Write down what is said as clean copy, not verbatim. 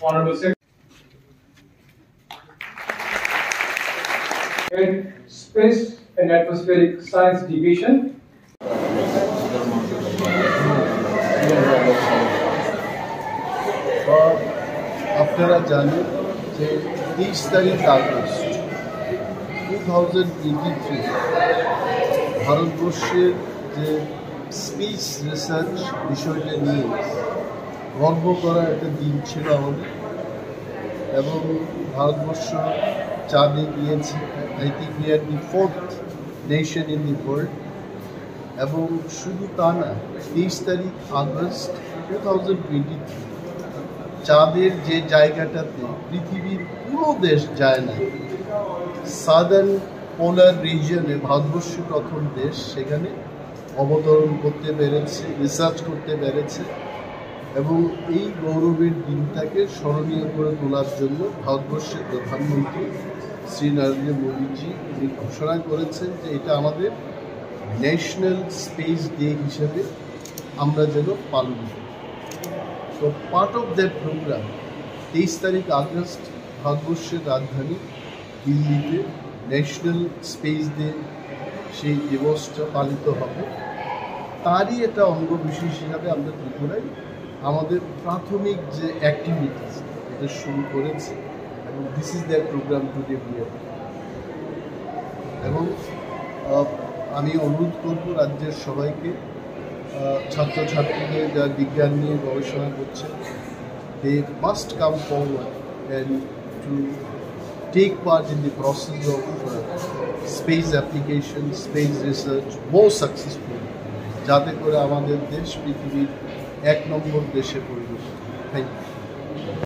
Honorable Secretary, Head Space and Atmospheric Science Division. আপনারা জানেন যে 23 তারিখ আগস্ট 2023 ভারতবর্ষের যে স্পেস রিসার্চ বিষয়টা নিয়ে গর্ব করার একটা দিন ছিল আমাদের, এবং ভারতবর্ষ চাঁদে গিয়েছে। I think we are the 4th nation in the world. এবং শুধু তা না, 23 তারিখ আগস্ট 2023 চাঁদের যে জায়গাটাতে পৃথিবীর কোনো দেশ যায় না, সাদার্ন পোলার রিজিয়নে ভারতবর্ষ প্রথম দেশ সেখানে অবতরণ করতে পেরেছে, রিসার্চ করতে পেরেছে। এবং এই গৌরবের দিনটাকে স্মরণীয় করে তোলার জন্য ভারতবর্ষের প্রধানমন্ত্রী শ্রী নরেন্দ্র মোদীজি উনি ঘোষণা করেছেন যে এটা আমাদের ন্যাশনাল স্পেস ডে হিসেবে আমরা যেন পালন করি। তো পার্ট অফ দ্যাট প্রোগ্রাম 23 তারিখ আগস্ট ভারতবর্ষের রাজধানী দিল্লিতে ন্যাশনাল স্পেস ডে সেই দিবসটা পালিত হবে। তারই একটা অঙ্গ বিশেষ হিসাবে আমরা ত্রিপুরায় আমাদের প্রাথমিক যে অ্যাক্টিভিটিস এটা শুরু করেছি, এবং this is that programme today বিয়ার। এবং আমি অনুরোধ করব রাজ্যের সবাইকে, ছাত্রছাত্রীদের যারা বিজ্ঞান নিয়ে গবেষণা করছে, they must come forward and to take part in the process of space application, space research more successful, যাতে করে আমাদের দেশ পৃথিবীর 1 নম্বর দেশে পরিণত। Thank you.